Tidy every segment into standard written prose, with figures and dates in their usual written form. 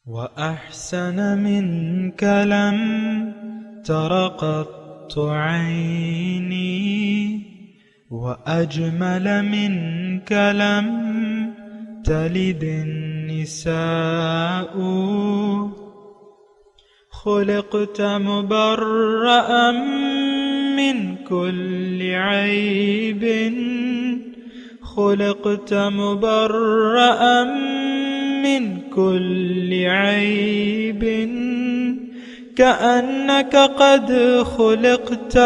وأحسن منك لم تر قط عيني وأجمل منك لم تلد النساء خلقت مبرأ من كل عيب خلقت مبرأ من كل عيب كأنك قد خلقت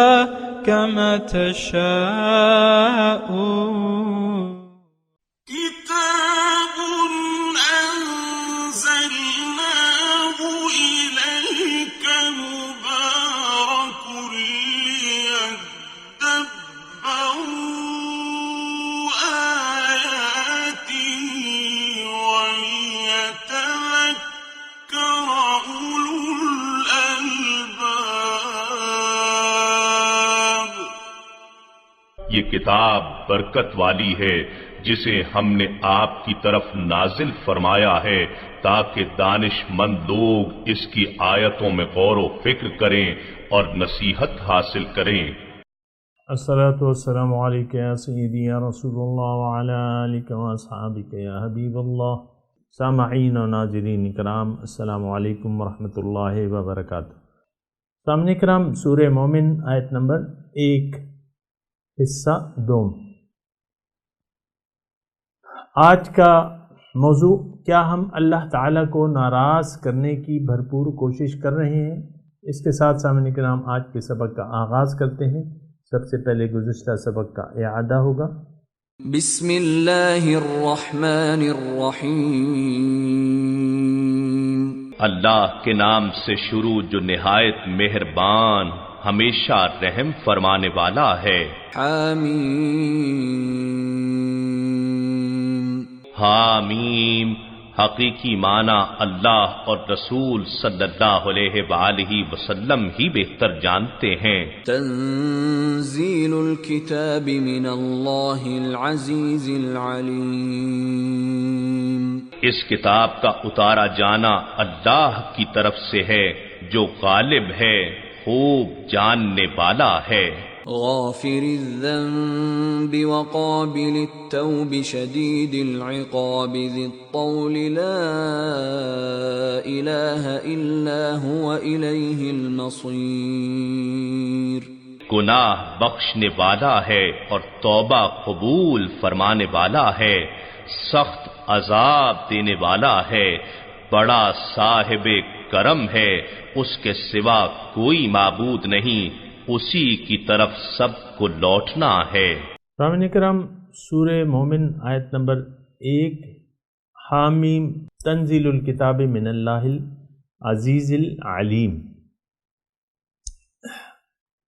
كما تشاء كتاب أنزلناه إليك مبارك ليدبروا آياته وليتذكر أولو الألباب۔ یہ کتاب برکت والی ہے جسے ہم نے آپ کی طرف نازل فرمایا ہے تاکہ دانش مند لوگ اس کی آیتوں میں غور و فکر کریں اور نصیحت حاصل کریں۔ الصلاۃ والسلام علیک یا سیدی یا رسول اللہ وعلی آلک و اصحابک یا حبیب اللہ۔ سامعین و ناظرین کرام، السلام علیکم ورحمۃ اللہ وبرکاتہ۔ سامعین کرام، سورہ مومن آیت نمبر 1 حصہ 2۔ آج کا موضوع، کیا ہم اللہ تعالیٰ کو ناراض کرنے کی بھرپور کوشش کر رہے ہیں؟ اس کے ساتھ سامعین کرام آج کے سبق کا آغاز کرتے ہیں۔ سب سے پہلے گزشتہ سبق کا اعادہ ہوگا۔ بسم اللہ الرحمن الرحیم۔ اللہ کے نام سے شروع جو نہایت مہربان ہمیشہ رحم فرمانے والا ہے۔ حامیم۔ حامیم حقیقی معنی اللہ اور رسول صلی اللہ علیہ وآلہ وسلم ہی بہتر جانتے ہیں۔ تنزیل الکتاب من اللہ العزیز العلیم۔ اس کتاب کا اتارا جانا اللہ کی طرف سے ہے جو غالب ہے، خوب جاننے والا ہے۔ غافر الذنب وقابل التوب شدید العقاب ذی الطول لا الہ الا هو الیہ المصیر۔ گناہ بخشنے والا ہے اور توبہ قبول فرمانے والا ہے، سخت عذاب دینے والا ہے، بڑا صاحب کرم ہے، اس کے سوا کوئی معبود نہیں، اسی کی طرف سب کو لوٹنا ہے۔ سامعین کرام، سورہ مومن آیت نمبر 1 حامیم۔ تنزیل الکتاب من اللہ العزیز العلیم۔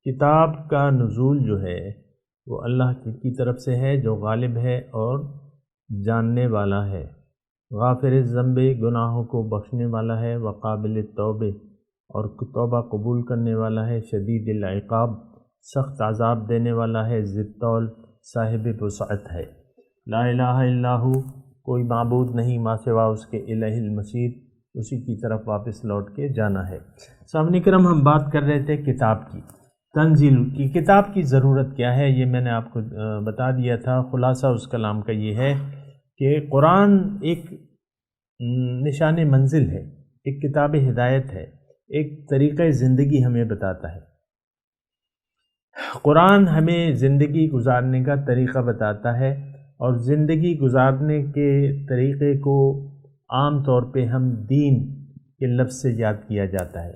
کتاب کا نزول جو ہے وہ اللہ کی طرف سے ہے جو غالب ہے اور جاننے والا ہے۔ غافر الذنب گناہوں کو بخشنے والا ہے، وقابل التوبہ اور توبہ قبول کرنے والا ہے، شدید العقاب سخت عذاب دینے والا ہے، ذی الطول صاحب وسعت ہے۔ لا الہ الا ہو کوئی معبود نہیں ماں سوا اس کے، الہ المصیر اسی کی طرف واپس لوٹ کے جانا ہے۔ سامعین کرام، ہم بات کر رہے تھے کتاب کی، تنزیل کی۔ کتاب کی ضرورت کیا ہے یہ میں نے آپ کو بتا دیا تھا۔ خلاصہ اس کلام کا یہ ہے کہ قرآن ایک نشان منزل ہے، ایک کتاب ہدایت ہے، ایک طریقہ زندگی ہمیں بتاتا ہے۔ قرآن ہمیں زندگی گزارنے کا طریقہ بتاتا ہے، اور زندگی گزارنے کے طریقے کو عام طور پہ ہم دین کے لفظ سے یاد کیا جاتا ہے۔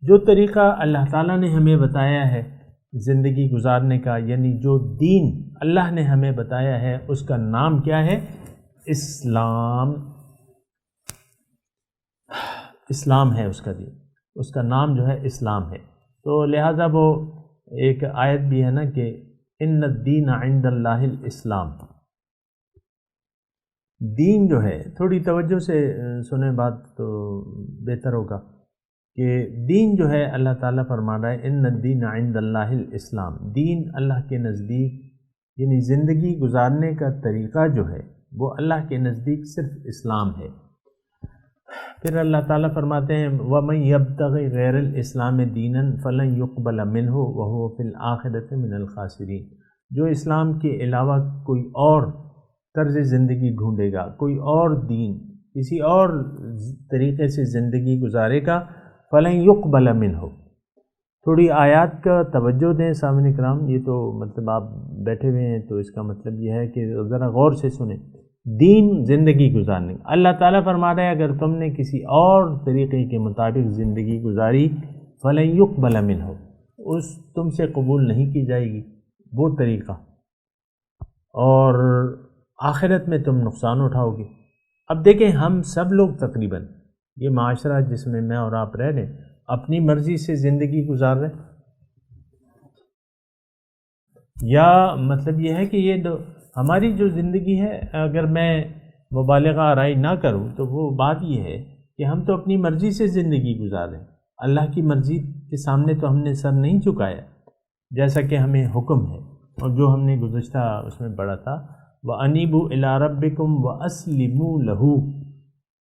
جو طریقہ اللہ تعالیٰ نے ہمیں بتایا ہے زندگی گزارنے کا، یعنی جو دین اللہ نے ہمیں بتایا ہے، اس کا نام کیا ہے؟ اسلام۔ اسلام ہے اس کا دین، اس کا نام جو ہے اسلام ہے۔ تو لہٰذا وہ ایک آیت بھی ہے نا کہ ان الدین عند اللہ الاسلام۔ دین جو ہے، تھوڑی توجہ سے سنیں بات تو بہتر ہوگا، کہ دین جو ہے اللہ تعالیٰ فرما رہا ہے ان الدین عند اللہ الاسلام، دین اللہ کے نزدیک یعنی زندگی گزارنے کا طریقہ جو ہے وہ اللہ کے نزدیک صرف اسلام ہے۔ پھر اللہ تعالیٰ فرماتے ہیں وَمَن يَبْتَغِ غَيْرَ الْإِسْلَامِ دِينًا فَلَن يُقْبَلَ مِنْهُ وَهُوَ فِي الْآخِرَةِ مِنَ الْخَاسِرِينَ، جو اسلام کے علاوہ کوئی اور طرز زندگی ڈھونڈے گا، کوئی اور دین، کسی اور طریقے سے زندگی گزارے گا، فَلَن يُقْبَلَ مِنْهُ۔ تھوڑی آیات کا توجہ دیں سامعین کرام، یہ تو مطلب آپ بیٹھے ہوئے ہیں تو اس کا مطلب یہ ہے کہ ذرا غور سے سنیں۔ دین زندگی گزارنے، اللہ تعالیٰ فرما رہا ہے اگر تم نے کسی اور طریقے کے مطابق زندگی گزاری فَلَن يُقْبَلَ مِنْهُ، اس تم سے قبول نہیں کی جائے گی وہ طریقہ، اور آخرت میں تم نقصان اٹھاؤ گے۔ اب دیکھیں ہم سب لوگ تقریباً یہ معاشرہ جس میں میں اور آپ رہ رہے ہیں اپنی مرضی سے زندگی گزار رہے، یا مطلب یہ ہے کہ یہ ہماری جو زندگی ہے اگر میں مبالغہ آرائی نہ کروں تو وہ بات یہ ہے کہ ہم تو اپنی مرضی سے زندگی گزار رہے ہیں، اللہ کی مرضی کے سامنے تو ہم نے سر نہیں جھکایا جیسا کہ ہمیں حکم ہے، اور جو ہم نے گزشتہ اس میں پڑھا تھا وَأَنِيبُوا إِلَىٰ رَبِّكُمْ وَأَسْلِمُوا لَهُ،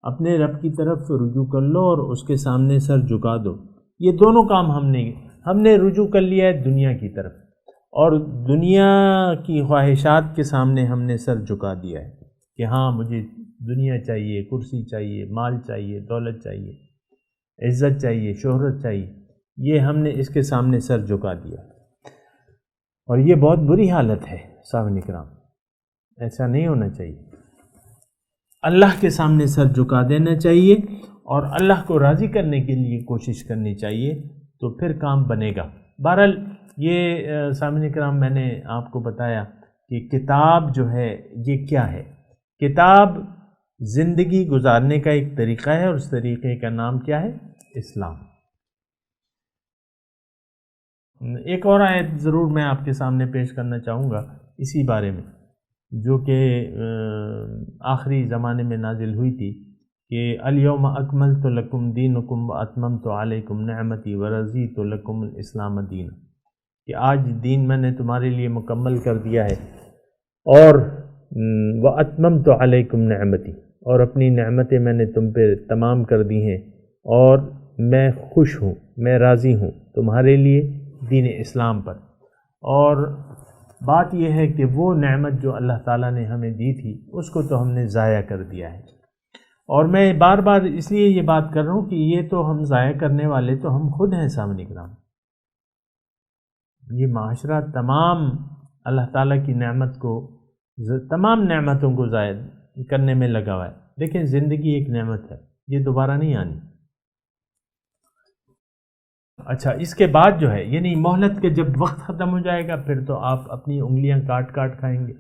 اپنے رب کی طرف رجوع کر لو اور اس کے سامنے سر جھکا دو۔ یہ دونوں کام ہم نے رجوع کر لیا ہے دنیا کی طرف، اور دنیا کی خواہشات کے سامنے ہم نے سر جھکا دیا ہے کہ ہاں مجھے دنیا چاہیے، کرسی چاہیے، مال چاہیے، دولت چاہیے، عزت چاہیے، شہرت چاہیے، یہ ہم نے اس کے سامنے سر جھکا دیا، اور یہ بہت بری حالت ہے سامعین کرام، ایسا نہیں ہونا چاہیے۔ اللہ کے سامنے سر جھکا دینا چاہیے اور اللہ کو راضی کرنے کے لیے کوشش کرنی چاہیے، تو پھر کام بنے گا۔ بہرحال یہ سامعین کرام میں نے آپ کو بتایا کہ کتاب جو ہے یہ کیا ہے۔ کتاب زندگی گزارنے کا ایک طریقہ ہے، اور اس طریقے کا نام کیا ہے؟ اسلام۔ ایک اور آیت ضرور میں آپ کے سامنے پیش کرنا چاہوں گا اسی بارے میں، جو کہ آخری زمانے میں نازل ہوئی تھی کہ الیوم اکملت لکم دینکم واتممت علیکم نعمتی ورضیت لکم الاسلام دینا، کہ آج دین میں نے تمہارے لیے مکمل کر دیا ہے، اور واتممت علیکم نعمتی، اور اپنی نعمتیں میں نے تم پہ تمام کر دی ہیں، اور میں خوش ہوں، میں راضی ہوں تمہارے لیے دین اسلام پر۔ اور بات یہ ہے کہ وہ نعمت جو اللہ تعالیٰ نے ہمیں دی تھی اس کو تو ہم نے ضائع کر دیا ہے، اور میں بار بار اس لیے یہ بات کر رہا ہوں کہ یہ تو ہم ضائع کرنے والے تو ہم خود ہیں سامنے کرام۔ یہ معاشرہ تمام اللہ تعالیٰ کی نعمت کو، تمام نعمتوں کو ضائع کرنے میں لگا ہوا ہے۔ دیکھیں زندگی ایک نعمت ہے، یہ دوبارہ نہیں آنی۔ اچھا، اس کے بعد جو ہے یعنی مہلت کے جب وقت ختم ہو جائے گا پھر تو آپ اپنی انگلیاں کاٹ کاٹ کھائیں گے۔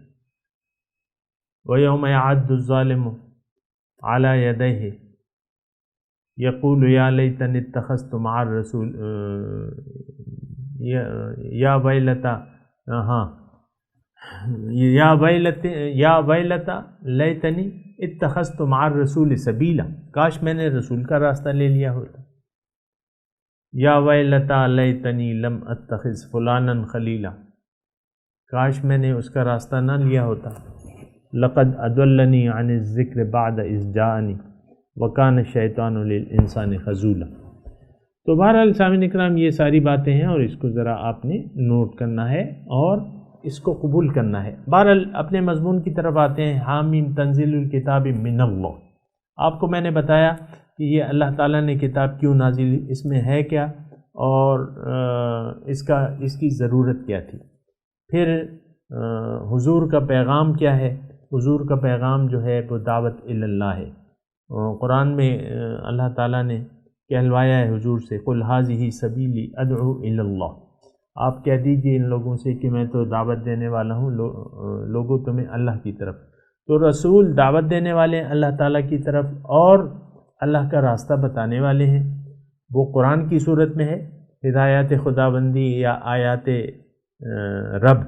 وَيَوْمَ يَعَضُّ الظَّالِمُ عَلَى يَدَيْهِ يَقُولُ يَا لَيْتَنِي اتَّخَذْتُ مَعَ الرَّسُولِ یا ویلتا، ہاں یا ویلتا لیتنی اتخذت مع الرسول سبیلا، کاش میں نے رسول کا راستہ لے لیا ہوتا۔ یا ویلتا لیتنی لم اتخذ فلانا خلیلا، کاش میں نے اس کا راستہ نہ لیا ہوتا۔ لقد اضلنی عن الذکر بعد اذ جاءنی وکان الشیطان للانسان خذولا۔ تو بہرحال سامعین اکرام یہ ساری باتیں ہیں، اور اس کو ذرا آپ نے نوٹ کرنا ہے اور اس کو قبول کرنا ہے۔ بہرحال اپنے مضمون کی طرف آتے ہیں۔ حامیم تنزیل الکتاب من اللہ، آپ کو میں نے بتایا کہ یہ اللہ تعالیٰ نے کتاب کیوں نازل، اس میں ہے کیا، اور اس کی ضرورت کیا تھی۔ پھر حضور کا پیغام کیا ہے۔ حضور کا پیغام جو ہے وہ دعوت الی اللہ ہے۔ قرآن میں اللہ تعالیٰ نے کہلوایا ہے حضور سے، قل ھذہ سبیلی ادعو الی اللہ، آپ کہہ دیجئے ان لوگوں سے کہ میں تو دعوت دینے والا ہوں لوگوں تمہیں اللہ کی طرف۔ تو رسول دعوت دینے والے ہیں اللہ تعالیٰ کی طرف، اور اللہ کا راستہ بتانے والے ہیں۔ وہ قرآن کی صورت میں ہے، ہدایات خداوندی یا آیات رب،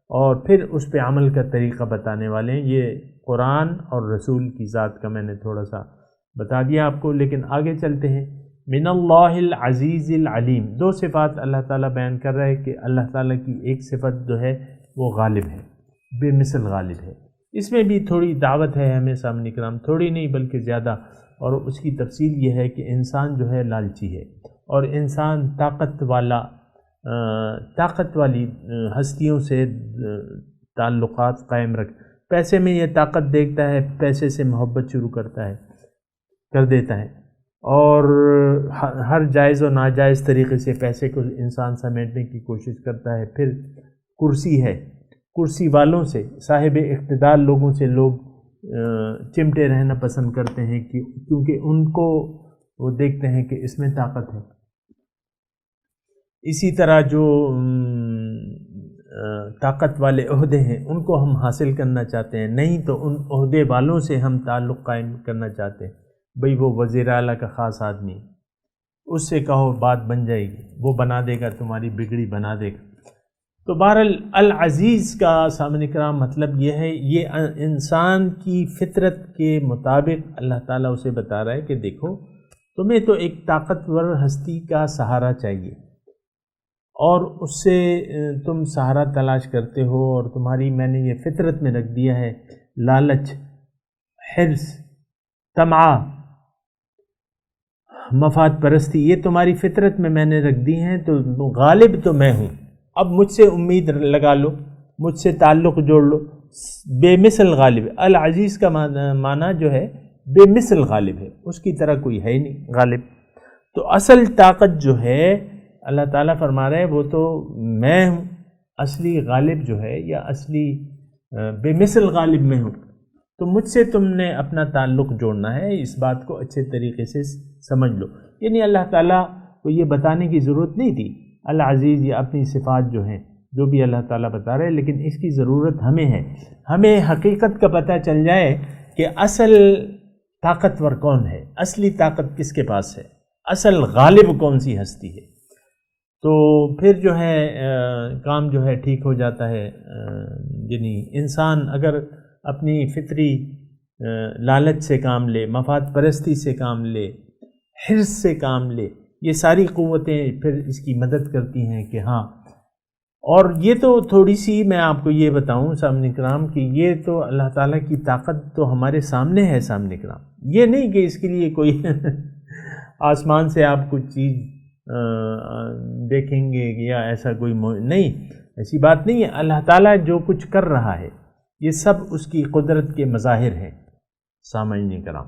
اور پھر اس پہ عمل کا طریقہ بتانے والے ہیں۔ یہ قرآن اور رسول کی ذات کا میں نے تھوڑا سا بتا دیا آپ کو، لیکن آگے چلتے ہیں۔ من اللہ العزیز العلیم، دو صفات اللہ تعالیٰ بیان کر رہا ہے کہ اللہ تعالیٰ کی ایک صفت جو ہے وہ غالب ہے، بے مثل غالب ہے۔ اس میں بھی تھوڑی دعوت ہے ہمیں سامنے کرام، تھوڑی نہیں بلکہ زیادہ، اور اس کی تفصیل یہ ہے کہ انسان جو ہے لالچی ہے، اور انسان طاقت والی ہستیوں سے تعلقات قائم پیسے میں یہ طاقت دیکھتا ہے، پیسے سے محبت شروع کر دیتا ہے، اور ہر جائز و ناجائز طریقے سے پیسے کو انسان سمیٹنے کی کوشش کرتا ہے۔ پھر کرسی والوں سے، صاحب اقتدار لوگوں سے لوگ چمٹے رہنا پسند کرتے ہیں کیونکہ ان کو وہ دیکھتے ہیں کہ اس میں طاقت ہے۔ اسی طرح جو طاقت والے عہدے ہیں ان کو ہم حاصل کرنا چاہتے ہیں، نہیں تو ان عہدے والوں سے ہم تعلق قائم کرنا چاہتے ہیں۔ بھئی وہ وزیر اعلیٰ کا خاص آدمی، اس سے کہو بات بن جائے گی، وہ بنا دے گا، تمہاری بگڑی بنا دے گا۔ تو بہرحال العزیز کا سامنے کرام مطلب یہ ہے، یہ انسان کی فطرت کے مطابق اللہ تعالیٰ اسے بتا رہا ہے کہ دیکھو تمہیں تو ایک طاقتور ہستی کا سہارا چاہیے، اور اس سے تم سہارا تلاش کرتے ہو، اور تمہاری میں نے یہ فطرت میں رکھ دیا ہے لالچ، حرص، طمع، مفاد پرستی، یہ تمہاری فطرت میں نے رکھ دی ہیں، تو غالب تو میں ہوں، اب مجھ سے امید لگا لو، مجھ سے تعلق جوڑ لو، بے مثل غالب۔ العزیز کا معنی جو ہے بے مثل غالب ہے، اس کی طرح کوئی ہے ہی نہیں غالب۔ تو اصل طاقت جو ہے اللہ تعالیٰ فرما رہے ہیں وہ تو میں ہوں، اصلی غالب جو ہے یا اصلی بے مثل غالب میں ہوں، تو مجھ سے تم نے اپنا تعلق جوڑنا ہے، اس بات کو اچھے طریقے سے سمجھ لو۔ یعنی اللہ تعالیٰ کو یہ بتانے کی ضرورت نہیں تھی، العزیز یہ اپنی صفات جو ہیں جو بھی اللہ تعالیٰ بتا رہے ہیں، لیکن اس کی ضرورت ہمیں ہے، ہمیں حقیقت کا پتہ چل جائے کہ اصل طاقتور کون ہے، اصلی طاقت کس کے پاس ہے، اصل غالب کون سی ہستی ہے، تو پھر جو ہے کام جو ہے ٹھیک ہو جاتا ہے۔ یعنی انسان اگر اپنی فطری لالچ سے کام لے، مفاد پرستی سے کام لے، حرص سے کام لے، یہ ساری قوتیں پھر اس کی مدد کرتی ہیں کہ ہاں۔ اور یہ تو تھوڑی سی میں آپ کو یہ بتاؤں سامنے کرام کہ یہ تو اللہ تعالیٰ کی طاقت تو ہمارے سامنے ہے سامنے کرام، یہ نہیں کہ اس کے لیے کوئی آسمان سے آپ کچھ چیز دیکھیں گے یا ایسا کوئی نہیں، ایسی بات نہیں ہے۔ اللہ تعالیٰ جو کچھ کر رہا ہے یہ سب اس کی قدرت کے مظاہر ہیں سامنے کرام۔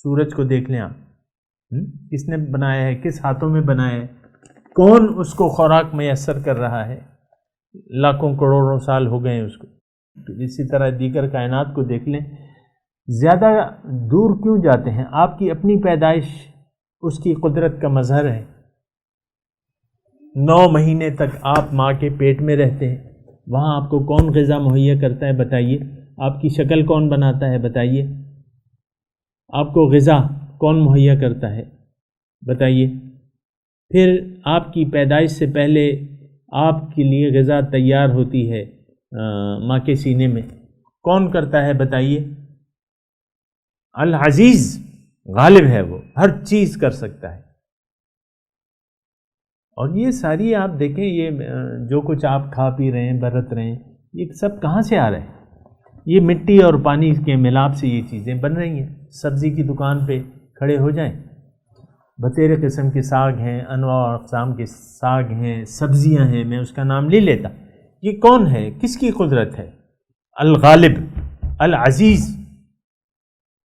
سورج کو دیکھ لیں آپ، کس نے بنایا ہے، کس ہاتھوں میں بنایا ہے، کون اس کو خوراک میسر کر رہا ہے، لاکھوں کروڑوں سال ہو گئے اس کو۔ اسی طرح دیگر کائنات کو دیکھ لیں، زیادہ دور کیوں جاتے ہیں، آپ کی اپنی پیدائش اس کی قدرت کا مظہر ہے۔ 9 مہینے تک آپ ماں کے پیٹ میں رہتے ہیں، وہاں آپ کو کون غذا مہیا کرتا ہے بتائیے، آپ کی شکل کون بناتا ہے بتائیے، آپ کو غذا کون مہیا کرتا ہے بتائیے، پھر آپ کی پیدائش سے پہلے آپ کے لیے غذا تیار ہوتی ہے ماں کے سینے میں، کون کرتا ہے بتائیے؟ العزیز غالب ہے، وہ ہر چیز کر سکتا ہے۔ اور یہ ساری آپ دیکھیں، یہ جو کچھ آپ کھا پی رہے ہیں، برت رہے ہیں، یہ سب کہاں سے آ رہے ہیں؟ یہ مٹی اور پانی کے ملاپ سے یہ چیزیں بن رہی ہیں۔ سبزی کی دکان پہ کھڑے ہو جائیں، بتیرے قسم کے ساگ ہیں، انواع و اقسام کے ساگ ہیں، سبزیاں ہیں، میں اس کا نام نہیں لیتا، یہ کون ہے، کس کی قدرت ہے؟ الغالب، العزیز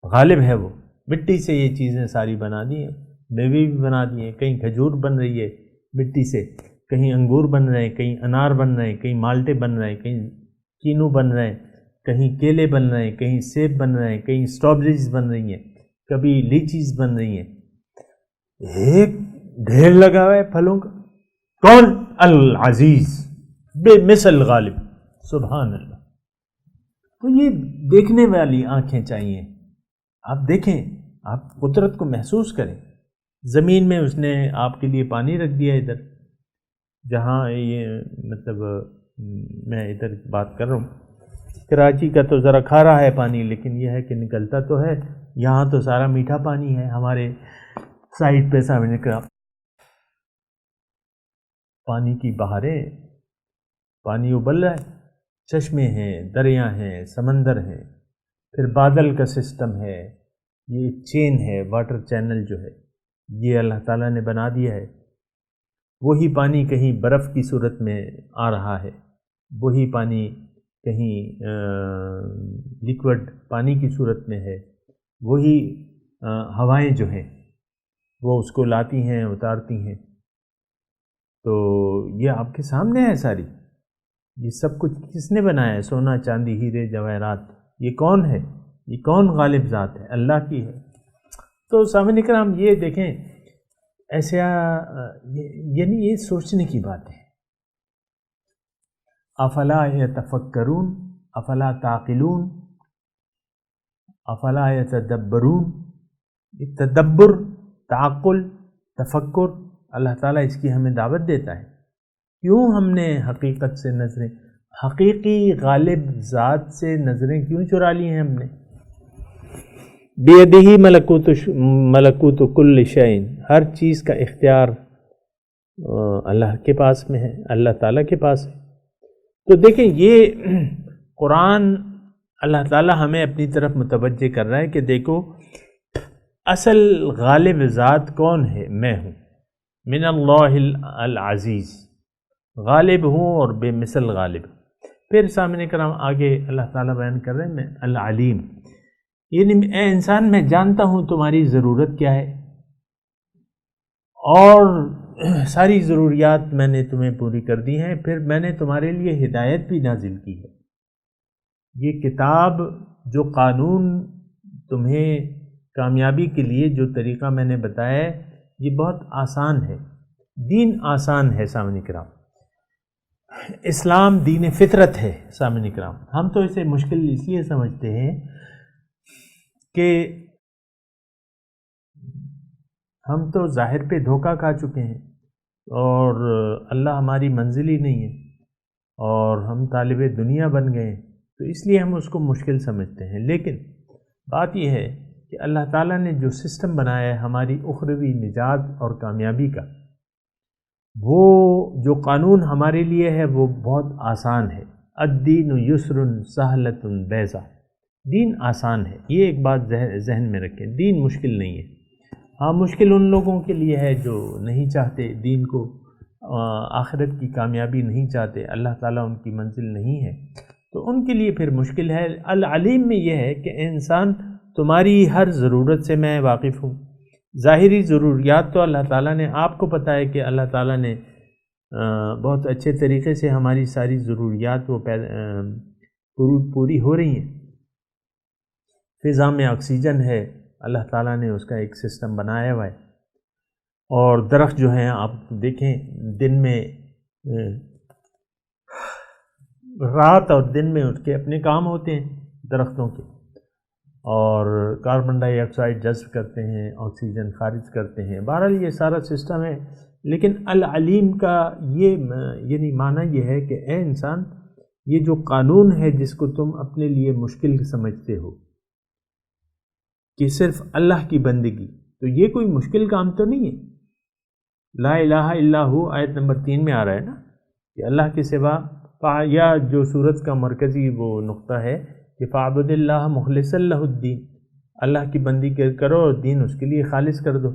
غالب ہے، وہ مٹی سے یہ چیزیں ساری بنا دی ہیں، میوے بھی بنا دی ہیں، کہیں کھجور بن رہی ہے مٹی سے، کہیں انگور بن رہے ہیں، کہیں انار بن رہے ہیں، کہیں مالٹے بن رہے ہیں، کہیں کینو بن رہے ہیں، کہیں کیلے بن رہے ہیں، کہیں سیب بن رہے ہیں، کہیں اسٹرابریز بن رہی ہیں، کبھی لیچیز بن رہی ہیں، ایک ڈھیر لگا ہوا ہے پھلوں کا۔ کون؟ العزیز، بے مثل غالب، سبحان اللہ۔ تو یہ دیکھنے والی آنکھیں چاہیے، آپ دیکھیں، آپ قدرت کو محسوس کریں۔ زمین میں اس نے آپ کے لیے پانی رکھ دیا ادھر، جہاں یہ مطلب میں ادھر بات کر رہا ہوں، کراچی کا تو ذرا کھارا ہے پانی، لیکن یہ ہے کہ نکلتا تو ہے، یہاں تو سارا میٹھا پانی ہے ہمارے سائڈ پہ سامنے کا پانی کی بہاریں، پانی ابل رہا ہے، چشمے ہیں، دریا ہیں، سمندر ہیں، پھر بادل کا سسٹم ہے، یہ چین ہے، واٹر چینل جو ہے یہ اللہ تعالیٰ نے بنا دیا ہے. وہی پانی کہیں برف کی صورت میں آ رہا ہے، وہی پانی کہیں لیکوڈ پانی کی صورت میں ہے، وہی ہوائیں جو ہیں وہ اس کو لاتی ہیں اتارتی ہیں. تو یہ آپ کے سامنے ہے ساری، یہ سب کچھ کس نے بنایا ہے؟ سونا چاندی ہیرے جواہرات، یہ کون ہے؟ یہ کون غالب ذات ہے؟ اللہ کی ہے. تو سامعین کرام یہ دیکھیں، ایسا یعنی یہ سوچنے کی بات ہے. افلا یتفکرون افلا تعقلون افلا یتدبرون. یہ تدبر، تعقل، تفکر اللہ تعالیٰ اس کی ہمیں دعوت دیتا ہے. کیوں ہم نے حقیقت سے نظریں، حقیقی غالب ذات سے نظریں کیوں چرا لی ہیں ہم نے؟ بیدہی ملکوت کل شیء، ہر چیز کا اختیار اللہ کے پاس میں ہے، اللہ تعالیٰ کے پاس ہے. تو دیکھیں یہ قرآن اللہ تعالیٰ ہمیں اپنی طرف متوجہ کر رہا ہے کہ دیکھو اصل غالب ذات کون ہے؟ میں ہوں. من اللہ العزیز، غالب ہوں اور بے مثل غالب. پھر سامنے کرام آگے اللہ تعالیٰ بیان کر رہے ہیں میں العلیم، یعنی اے انسان میں جانتا ہوں تمہاری ضرورت کیا ہے، اور ساری ضروریات میں نے تمہیں پوری کر دی ہیں. پھر میں نے تمہارے لیے ہدایت بھی نازل کی ہے. یہ کتاب جو قانون تمہیں کامیابی کے لیے جو طریقہ میں نے بتایا ہے یہ بہت آسان ہے. دین آسان ہے سامعین کرام. اسلام دین فطرت ہے سامعین کرام. ہم تو اسے مشکل اس لیے سمجھتے ہیں کہ ہم تو ظاہر پہ دھوکہ کھا چکے ہیں اور اللہ ہماری منزل ہی نہیں ہے اور ہم طالب دنیا بن گئے ہیں، تو اس لیے ہم اس کو مشکل سمجھتے ہیں. لیکن بات یہ ہے کہ اللہ تعالیٰ نے جو سسٹم بنایا ہے ہماری اخروی نجات اور کامیابی کا، وہ جو قانون ہمارے لیے ہے وہ بہت آسان ہے. الدین یسر سہلۃ بیضا، دین آسان ہے. یہ ایک بات ذہن میں رکھیں، دین مشکل نہیں ہے. ہاں مشکل ان لوگوں کے لیے ہے جو نہیں چاہتے دین کو، آخرت کی کامیابی نہیں چاہتے، اللہ تعالیٰ ان کی منزل نہیں ہے، تو ان کے لیے پھر مشکل ہے. العلیم میں یہ ہے کہ انسان تمہاری ہر ضرورت سے میں واقف ہوں. ظاہری ضروریات تو اللہ تعالیٰ نے، آپ کو پتہ ہے کہ اللہ تعالیٰ نے بہت اچھے طریقے سے ہماری ساری ضروریات وہ پوری ہو رہی ہیں. فضا میں آکسیجن ہے، اللہ تعالیٰ نے اس کا ایک سسٹم بنایا ہوا ہے. اور درخت جو ہیں آپ دیکھیں، دن میں رات اور دن میں اس کے اپنے کام ہوتے ہیں درختوں کے، اور کاربن ڈائی آکسائڈ جذب کرتے ہیں، آکسیجن خارج کرتے ہیں. بہرحال یہ سارا سسٹم ہے. لیکن العلیم کا یہ یعنی معنی یہ ہے کہ اے انسان، یہ جو قانون ہے جس کو تم اپنے لیے مشکل سمجھتے ہو کہ صرف اللہ کی بندگی، تو یہ کوئی مشکل کام تو نہیں ہے. لا الہ الا ہو آیت نمبر 3 میں آ رہا ہے نا کہ اللہ کے سوا، یا جو سورت کا مرکزی وہ نقطہ ہے کہ فاعبد اللہ مخلصا لہ الدین، اللہ کی بندی کرو اور دین اس کے لیے خالص کر دو.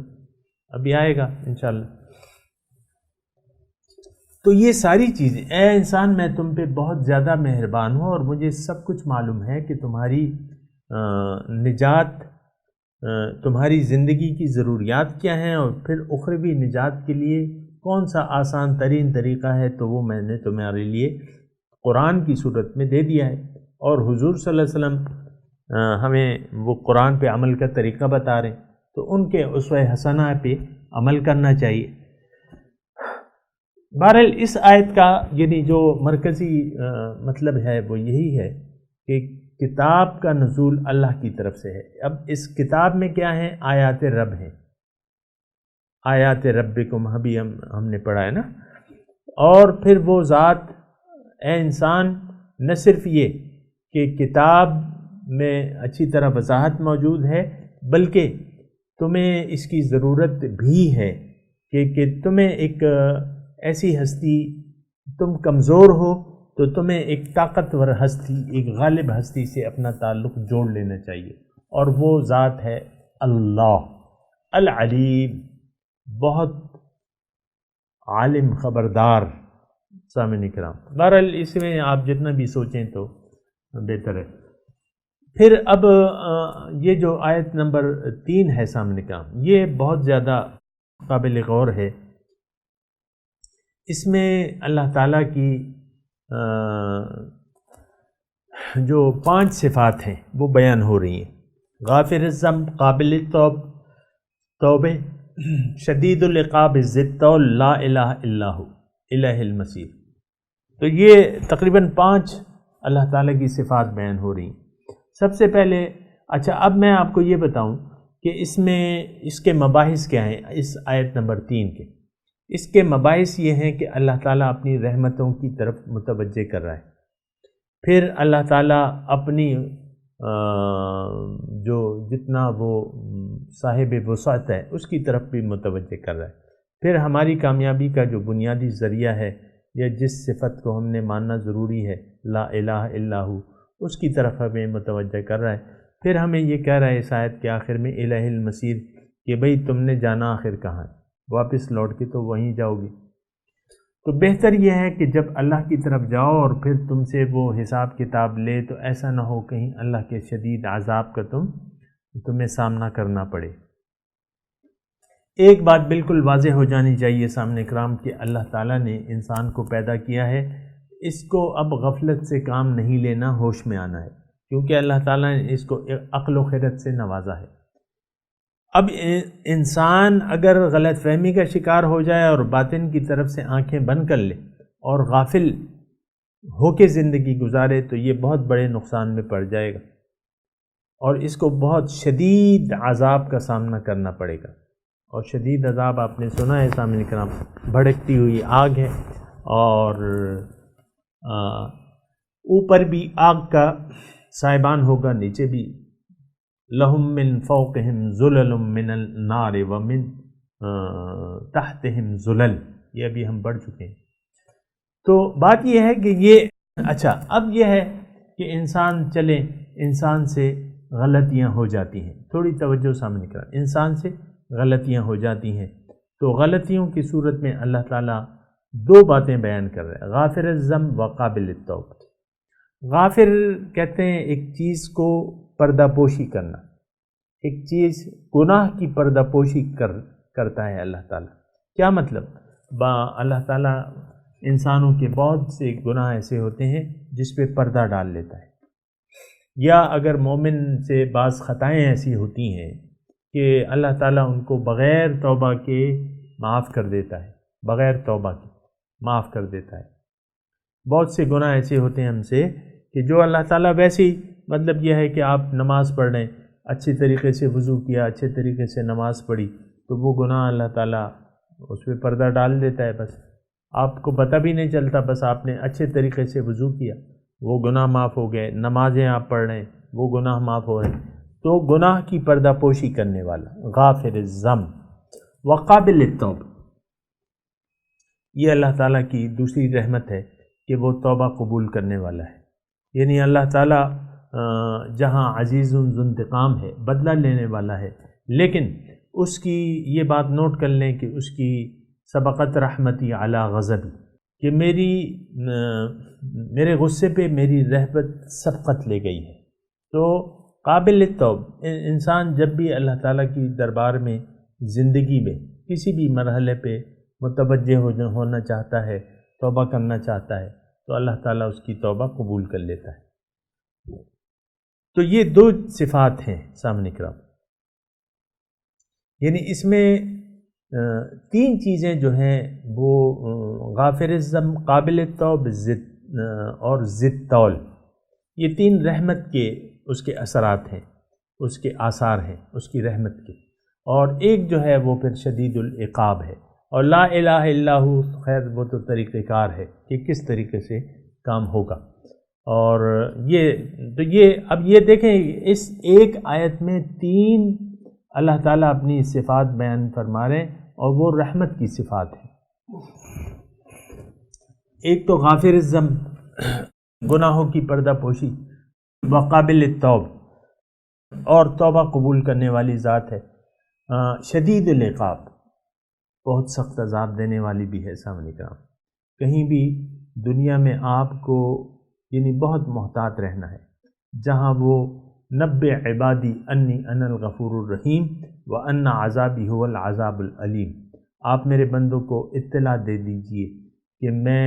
ابھی آئے گا انشاءاللہ. تو یہ ساری چیزیں، اے انسان میں تم پہ بہت زیادہ مہربان ہوں اور مجھے سب کچھ معلوم ہے کہ تمہاری نجات، تمہاری زندگی کی ضروریات کیا ہیں، اور پھر اخروی نجات کے لیے کون سا آسان ترین طریقہ ہے، تو وہ میں نے تمہارے لیے قرآن کی صورت میں دے دیا ہے. اور حضور صلی اللہ علیہ وسلم ہمیں وہ قرآن پہ عمل کا طریقہ بتا رہے ہیں، تو ان کے اسوہ حسنہ پہ عمل کرنا چاہیے. بہرحال اس آیت کا یعنی جو مرکزی مطلب ہے وہ یہی ہے کہ کتاب کا نزول اللہ کی طرف سے ہے. اب اس کتاب میں کیا ہے؟ آیات رب ہیں، آیات ربکم ابھی ہم نے پڑھا ہے نا. اور پھر وہ ذات، اے انسان، نہ صرف یہ کہ کتاب میں اچھی طرح وضاحت موجود ہے، بلکہ تمہیں اس کی ضرورت بھی ہے کہ تمہیں ایک ایسی ہستی، تم کمزور ہو تو تمہیں ایک طاقتور ہستی، ایک غالب ہستی سے اپنا تعلق جوڑ لینا چاہیے، اور وہ ذات ہے اللہ العلیم بہت عالم خبردار. سامعین کرام بہرحال اس میں آپ جتنا بھی سوچیں تو بہتر ہے. پھر اب یہ جو آیت نمبر 3 ہے سامعین کرام، یہ بہت زیادہ قابل غور ہے. اس میں اللہ تعالیٰ کی جو 5 صفات ہیں وہ بیان ہو رہی ہیں. غافر الذنب، قابل توبہ، شدید العقاب، ذی الطول، لا الہ الا ہو، الہ المصیر. تو یہ تقریباً 5 اللہ تعالیٰ کی صفات بیان ہو رہی ہیں. سب سے پہلے اچھا اب میں آپ کو یہ بتاؤں کہ اس میں اس کے مباحث کیا ہیں. اس آیت نمبر 3 کے اس کے مباحث یہ ہیں کہ اللہ تعالیٰ اپنی رحمتوں کی طرف متوجہ کر رہا ہے. پھر اللہ تعالیٰ اپنی جو جتنا وہ صاحب وسعت ہے اس کی طرف بھی متوجہ کر رہا ہے. پھر ہماری کامیابی کا جو بنیادی ذریعہ ہے یا جس صفت کو ہم نے ماننا ضروری ہے، لا الہ الا ہو، اس کی طرف ہمیں متوجہ کر رہا ہے. پھر ہمیں یہ کہہ رہا ہے اس آیت کے آخر میں الہ المصیر کہ بھئی تم نے جانا آخر کہاں ہے، واپس لوٹ کے تو وہیں جاؤ گے. تو بہتر یہ ہے کہ جب اللہ کی طرف جاؤ اور پھر تم سے وہ حساب کتاب لے تو ایسا نہ ہو کہیں اللہ کے شدید عذاب کا تمہیں سامنا کرنا پڑے. ایک بات بالکل واضح ہو جانی چاہیے سامنے کرام کہ اللہ تعالیٰ نے انسان کو پیدا کیا ہے، اس کو اب غفلت سے کام نہیں لینا، ہوش میں آنا ہے، کیونکہ اللہ تعالیٰ نے اس کو عقل و خرد سے نوازا ہے. اب انسان اگر غلط فہمی کا شکار ہو جائے اور باطن کی طرف سے آنکھیں بند کر لے اور غافل ہو کے زندگی گزارے تو یہ بہت بڑے نقصان میں پڑ جائے گا اور اس کو بہت شدید عذاب کا سامنا کرنا پڑے گا. اور شدید عذاب آپ نے سنا ہے سامنے کرام، بھڑکتی ہوئی آگ ہے اور اوپر بھی آگ کا سائبان ہوگا، نیچے بھی. لہم من فوقہم ظلل من النار ومن تحتہم ظلل، یہ ابھی ہم پڑھ چکے ہیں. تو بات یہ ہے کہ یہ اچھا اب یہ ہے کہ انسان چلے، انسان سے غلطیاں ہو جاتی ہیں. تھوڑی توجہ سامنے کرا، انسان سے غلطیاں ہو جاتی ہیں. تو غلطیوں کی صورت میں اللہ تعالیٰ 2 باتیں بیان کر رہے ہیں، غافر الذنب و قابل التوب. غافر کہتے ہیں ایک چیز کو پردہ پوشی کرنا، ایک چیز گناہ کی پردہ پوشی کرتا ہے اللہ تعالیٰ. کیا مطلب؟ اللہ تعالیٰ انسانوں کے بہت سے گناہ ایسے ہوتے ہیں جس پہ پردہ ڈال لیتا ہے، یا اگر مومن سے بعض خطائیں ایسی ہوتی ہیں کہ اللہ تعالیٰ ان کو بغیر توبہ کے معاف کر دیتا ہے، بغیر توبہ کے معاف کر دیتا ہے. بہت سے گناہ ایسے ہوتے ہیں ہم سے کہ جو اللہ تعالیٰ ویسے ہی مطلب یہ ہے کہ آپ نماز پڑھ رہے ہیں، اچھے طریقے سے وضو کیا، اچھے طریقے سے نماز پڑھی، تو وہ گناہ اللہ تعالیٰ اس پہ پردہ ڈال دیتا ہے. بس آپ کو پتہ بھی نہیں چلتا، بس آپ نے اچھے طریقے سے وضو کیا، وہ گناہ معاف ہو گئے. نمازیں آپ پڑھ رہے ہیں، وہ گناہ معاف ہو رہے ہیں. تو گناہ کی پردہ پوشی کرنے والا غافر الذنب وقابل التوب، یہ اللہ تعالیٰ کی دوسری رحمت ہے کہ وہ توبہ قبول کرنے والا ہے. یعنی اللہ تعالیٰ جہاں عزیز ذو انتقام ہے، بدلہ لینے والا ہے، لیکن اس کی یہ بات نوٹ کر لیں کہ اس کی سبقت رحمتی علی غضبی، کہ میرے غصے پہ میری رحمت سبقت لے گئی ہے. تو قابل التوب انسان جب بھی اللہ تعالیٰ کی دربار میں زندگی میں کسی بھی مرحلے پہ متوجہ ہونا چاہتا ہے، توبہ کرنا چاہتا ہے، تو اللہ تعالیٰ اس کی توبہ قبول کر لیتا ہے. تو یہ 2 صفات ہیں سامنے کرام. یعنی اس میں 3 چیزیں جو ہیں وہ غافر الذنب، قابل التوب اور ذی الطول، یہ 3 رحمت کے اس کے اثرات ہیں، اس کے آثار ہیں اس کی رحمت کے. اور ایک جو ہے وہ پھر شدید العقاب ہے. اور لا الہ الا ہو، خیر وہ تو طریقہ کار ہے کہ کس طریقے سے کام ہوگا. اور اب یہ دیکھیں اس ایک آیت میں 3 اللہ تعالیٰ اپنی صفات بیان فرما رہے ہیں اور وہ رحمت کی صفات ہیں. ایک تو غافر الذنب، گناہوں کی پردہ پوشی، وقابل التوب، اور توبہ قبول کرنے والی ذات ہے، شدید العقاب، بہت سخت عذاب دینے والی بھی ہے۔ سامنے کرام، کہیں بھی دنیا میں آپ کو یعنی بہت محتاط رہنا ہے، جہاں وہ نبّئ عبادی انی انا الغفور الرحیم وان عذابی هو العذاب العلیم، آپ میرے بندوں کو اطلاع دے دیجئے کہ میں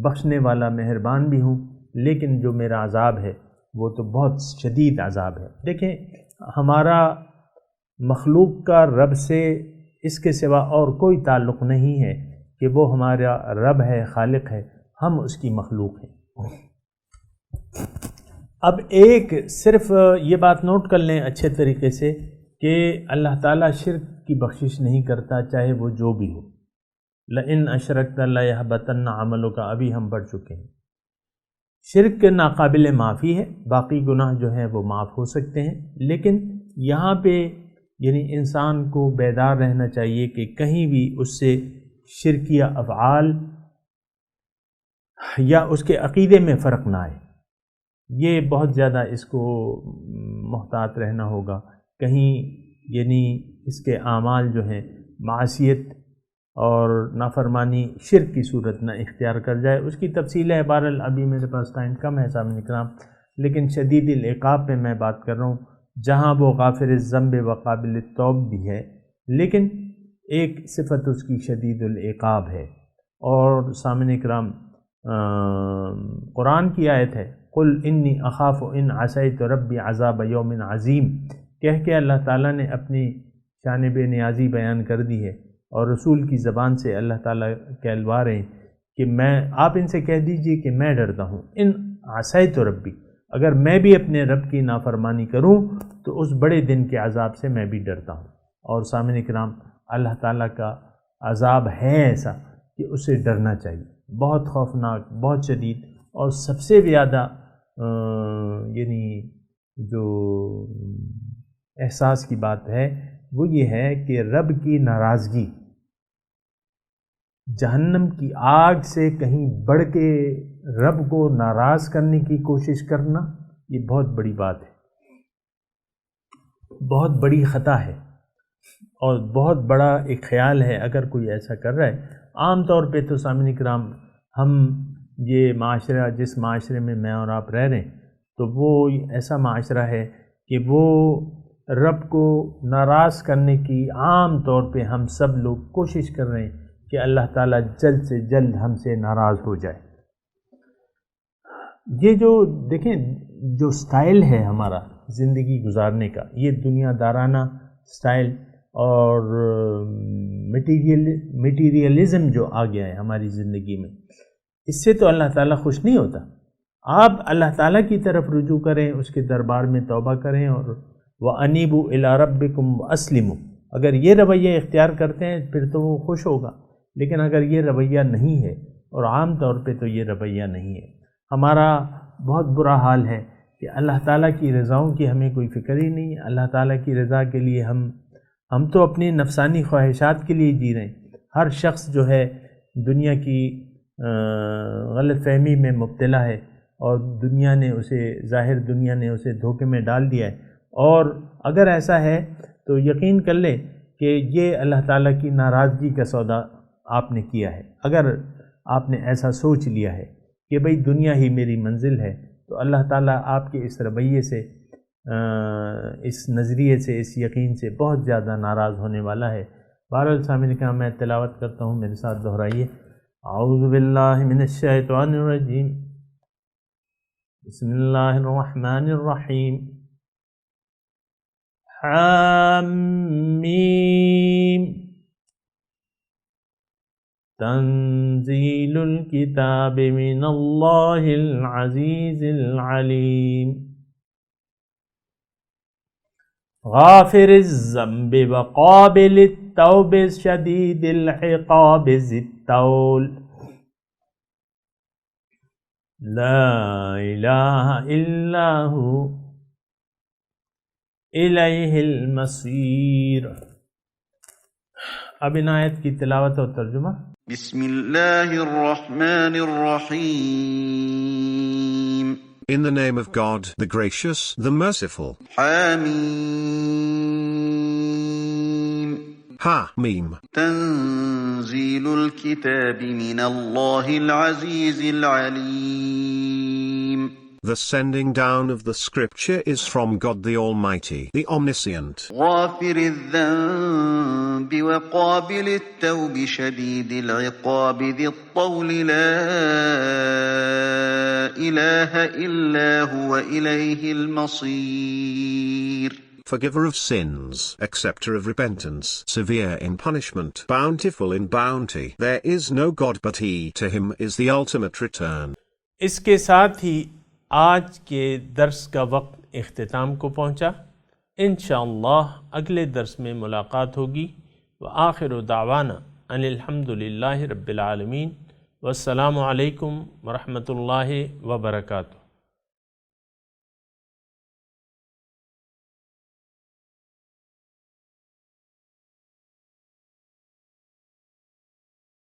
بخشنے والا مہربان بھی ہوں، لیکن جو میرا عذاب ہے وہ تو بہت شدید عذاب ہے۔ دیکھیں، ہمارا مخلوق کا رب سے اس کے سوا اور کوئی تعلق نہیں ہے کہ وہ ہمارا رب ہے، خالق ہے، ہم اس کی مخلوق ہیں۔ اب ایک صرف یہ بات نوٹ کر لیں اچھے طریقے سے کہ اللہ تعالیٰ شرک کی بخشش نہیں کرتا، چاہے وہ جو بھی ہو۔ لئن اشرکت لیحبطن عملک، ابھی ہم پڑھ چکے ہیں۔ شرک ناقابل معافی ہے، باقی گناہ جو ہیں وہ معاف ہو سکتے ہیں، لیکن یہاں پہ یعنی انسان کو بیدار رہنا چاہیے کہ کہیں بھی اس سے شرکیہ افعال یا اس کے عقیدے میں فرق نہ آئے۔ یہ بہت زیادہ اس کو محتاط رہنا ہوگا، کہیں یعنی اس کے اعمال جو ہیں معصیت اور نافرمانی شرک کی صورت نہ اختیار کر جائے۔ اس کی تفصیل ہے، بہرحال ابھی میرے پاس ٹائم کم ہے سامعین کرام، لیکن شدید العقاب پہ میں بات کر رہا ہوں، جہاں وہ غافر الذنب و قابل التوب بھی ہے، لیکن ایک صفت اس کی شدید العقاب ہے۔ اور سامعین کرام، قرآن کی آیت ہے، قل انی اخاف ان عصیت ربی عذاب یوم عظیم، کہہ کے اللہ تعالیٰ نے اپنی شان بے نیازی بیان کر دی ہے، اور رسول کی زبان سے اللہ تعالیٰ کہلوا رہے ہیں کہ آپ ان سے کہہ دیجئے کہ میں ڈرتا ہوں، ان عصیت ربی، اگر میں بھی اپنے رب کی نافرمانی کروں تو اس بڑے دن کے عذاب سے میں بھی ڈرتا ہوں۔ اور سامعین کرام، اللہ تعالیٰ کا عذاب ہے ایسا کہ اسے ڈرنا چاہیے، بہت خوفناک، بہت شدید، اور سب سے زیادہ یعنی جو احساس کی بات ہے وہ یہ ہے کہ رب کی ناراضگی، جہنم کی آگ سے کہیں بڑھ کے رب کو ناراض کرنے کی کوشش کرنا، یہ بہت بڑی بات ہے، بہت بڑی خطا ہے، اور بہت بڑا ایک خیال ہے اگر کوئی ایسا کر رہا ہے۔ عام طور پہ تو سامعین کرام، ہم یہ معاشرہ، جس معاشرے میں میں اور آپ رہ رہے ہیں، تو وہ ایسا معاشرہ ہے کہ وہ رب کو ناراض کرنے کی عام طور پہ ہم سب لوگ کوشش کر رہے ہیں کہ اللہ تعالیٰ جلد سے جلد ہم سے ناراض ہو جائے۔ یہ جو دیکھیں، جو سٹائل ہے ہمارا زندگی گزارنے کا، یہ دنیا دارانہ سٹائل اور میٹیریلزم جو آ گیا ہے ہماری زندگی میں، اس سے تو اللہ تعالیٰ خوش نہیں ہوتا۔ آپ اللہ تعالیٰ کی طرف رجوع کریں، اس کے دربار میں توبہ کریں، اور وَأَنِيبُوا إِلَىٰ رَبِّكُمْ وَأَسْلِمُوا، اگر یہ رویہ اختیار کرتے ہیں پھر تو وہ خوش ہوگا، لیکن اگر یہ رویہ نہیں ہے، اور عام طور پہ تو یہ رویہ نہیں ہے، ہمارا بہت برا حال ہے کہ اللہ تعالیٰ کی رضاؤں کی ہمیں کوئی فکر ہی نہیں ہے۔ اللہ تعالیٰ کی رضا کے لیے ہم تو اپنی نفسانی خواہشات کے لیے جی رہے ہیں۔ ہر شخص جو ہے دنیا کی غلط فہمی میں مبتلا ہے، اور دنیا نے اسے، ظاہر دنیا نے اسے دھوکے میں ڈال دیا ہے، اور اگر ایسا ہے تو یقین کر لے کہ یہ اللہ تعالیٰ کی ناراضگی کا سودا آپ نے کیا ہے۔ اگر آپ نے ایسا سوچ لیا ہے کہ بھئی دنیا ہی میری منزل ہے، تو اللہ تعالیٰ آپ کے اس رویے سے، اس نظریے سے، اس یقین سے بہت زیادہ ناراض ہونے والا ہے۔ بہرحال سامعین کا میں تلاوت کرتا ہوں، میرے ساتھ دہرائیے۔ اعوذ باللہ من الشیطان الرجیم، بسم اللہ الرحمن الرحیم، حامیم، تنزیل الکتاب من اللہ العزیز العلیم، غافر الذنب وقابل التوب شدید العقاب ذی الطول، لا الہ الا ہو الیہ المصیر۔ اب ان آیت کی تلاوت اور ترجمہ۔ بسم اللہ الرحمن الرحیم، In the name of God, the gracious, the merciful. حميم Ha Mim. تنزيل الكتاب من الله العزيز العليم. The sending down of the scripture is from God the Almighty, the Omniscient. غافر الذنب وقابل التوب شديد العقاب ذي الطول لا إله إلا هو إليه المصير. Forgiver of sins, acceptor of repentance, severe in punishment, bountiful in bounty. There is no God but He, to Him is the ultimate return. اس کے ساتھ ہی آج کے درس کا وقت اختتام کو پہنچا. انشاءاللہ اگلے درس میں ملاقات ہوگی. وآخر دعوانا ان الحمدللہ رب العالمین. والسلام علیکم ورحمۃ اللہ وبرکاتہ.